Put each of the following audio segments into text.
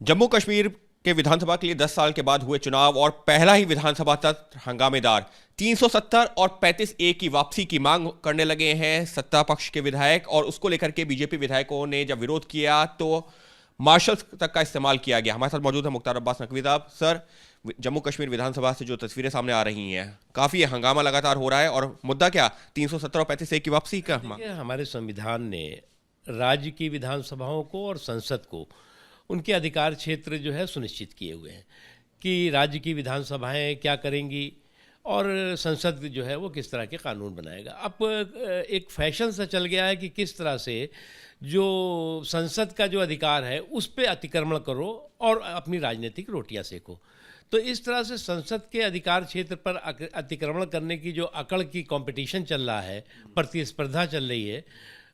जम्मू कश्मीर के विधानसभा के लिए 10 साल के बाद हुए चुनाव और पहला ही विधानसभा सत्र हंगामेदार 370 और 35A की वापसी की मांग करने लगे हैं सत्ता पक्ष के विधायक। और उसको लेकर के बीजेपी विधायकों ने जब विरोध किया तो मार्शल्स तक का इस्तेमाल किया गया। हमारे साथ मौजूद है मुख्तार अब्बास नकवी साहब। सर, जम्मू कश्मीर विधानसभा से जो तस्वीरें सामने आ रही हैं, काफी हंगामा लगातार हो रहा है और मुद्दा क्या 370 और 35A की वापसी का। हमारे संविधान ने राज्य की विधानसभाओं को और संसद को उनके अधिकार क्षेत्र जो है सुनिश्चित किए हुए हैं कि राज्य की विधानसभाएं क्या करेंगी और संसद जो है वो किस तरह के कानून बनाएगा। अब एक फैशन सा चल गया है कि किस तरह से जो संसद का जो अधिकार है उस पर अतिक्रमण करो और अपनी राजनीतिक रोटियां सेको। तो इस तरह से संसद के अधिकार क्षेत्र पर अतिक्रमण करने की जो अकड़ की कंपटीशन चल रहा है, प्रतिस्पर्धा चल रही है,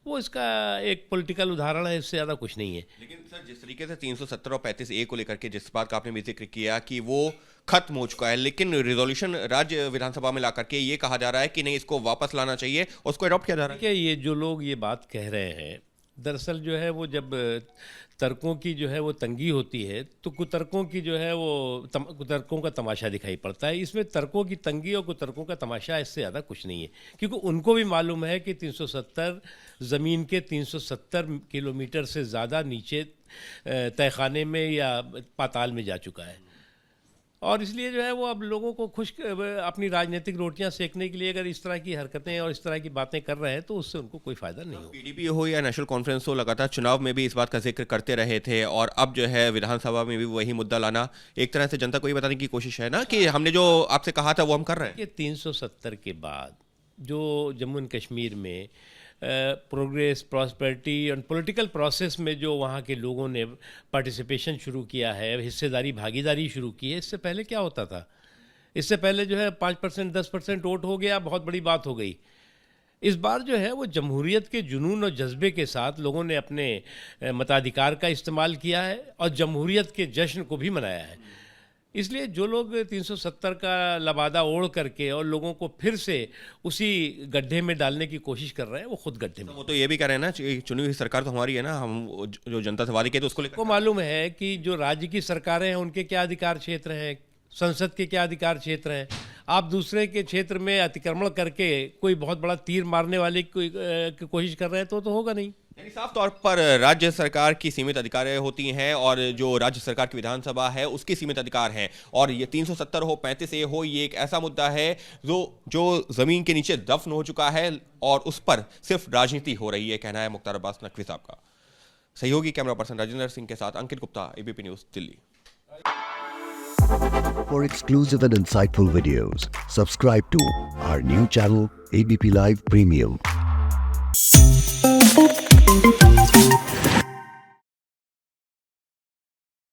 वो इसका एक पॉलिटिकल उदाहरण है, इससे ज़्यादा कुछ नहीं है। लेकिन सर, जिस तरीके से 370 और 35A को लेकर के जिस बात का आपने भी जिक्र किया कि वो खत्म हो चुका है, लेकिन रिजोल्यूशन राज्य विधानसभा में ला करके ये कहा जा रहा है कि नहीं, इसको वापस लाना चाहिए, उसको अडॉप्ट किया जा रहा है। ये जो लोग ये बात कह रहे हैं, दरअसल जो है वो जब तर्कों की जो है वो तंगी होती है तो कुतर्कों की जो है वो कुतर्कों का तमाशा दिखाई पड़ता है। इसमें तर्कों की तंगी और कुतर्कों का तमाशा इससे ज़्यादा कुछ नहीं है, क्योंकि उनको भी मालूम है कि 370 ज़मीन के 370 किलोमीटर से ज़्यादा नीचे तहखाने में या पाताल में जा चुका है। और इसलिए जो है वो अब लोगों को खुश अपनी राजनीतिक रोटियां सेकने के लिए अगर इस तरह की हरकतें और इस तरह की बातें कर रहे हैं तो उससे उनको कोई फायदा नहीं हो। पीडीपी हो या नेशनल कॉन्फ्रेंस हो, लगातार चुनाव में भी इस बात का जिक्र करते रहे थे और अब जो है विधानसभा में भी वही मुद्दा लाना एक तरह से जनता को ये बताने की कोशिश है ना कि हमने जो आपसे कहा था वो हम कर रहे हैं। ये 370 के बाद जो जम्मू एंड कश्मीर में प्रोग्रेस, प्रॉस्पेरिटी और पॉलिटिकल प्रोसेस में जो वहाँ के लोगों ने पार्टिसिपेशन शुरू किया है, हिस्सेदारी, भागीदारी शुरू की है। इससे पहले क्या होता था? इससे पहले जो है 5% 10% वोट हो गया, बहुत बड़ी बात हो गई। इस बार जो है वो जमहूरियत के जुनून और जज्बे के साथ लोगों ने अपने मताधिकार का इस्तेमाल किया है और जमहूरियत के जश्न को भी मनाया है। इसलिए जो लोग 370 का लबादा ओढ़ करके और लोगों को फिर से उसी गड्ढे में डालने की कोशिश कर रहे हैं, वो खुद गड्ढे में। वो तो ये भी कह रहे हैं ना, चुनी हुई सरकार तो हमारी है ना, हम जो जनता से वादे किए तो उसको लेकर को मालूम है कि जो राज्य की सरकारें हैं उनके क्या अधिकार क्षेत्र हैं, संसद के क्या अधिकार क्षेत्र हैं। आप दूसरे के क्षेत्र में अतिक्रमण करके कोई बहुत बड़ा तीर मारने वाली कोई कोशिश कर रहे हैं तो होगा नहीं। यानी साफ तौर पर राज्य सरकार की सीमित अधिकार होती हैं और जो राज्य सरकार की विधानसभा है उसके सीमित अधिकार हैं। और ये 370 हो 35A हो, ये एक ऐसा मुद्दा है जो जमीन के नीचे दफन हो चुका है और उस पर सिर्फ राजनीति हो रही है, कहना है मुख्तार अब्बास नकवी साहब का। सहयोगी कैमरा पर्सन राजेंद्र सिंह के साथ Ankit Gupta, ABP news, Delhi. For exclusive and insightful videos, subscribe to our new channel ABP Live Premium.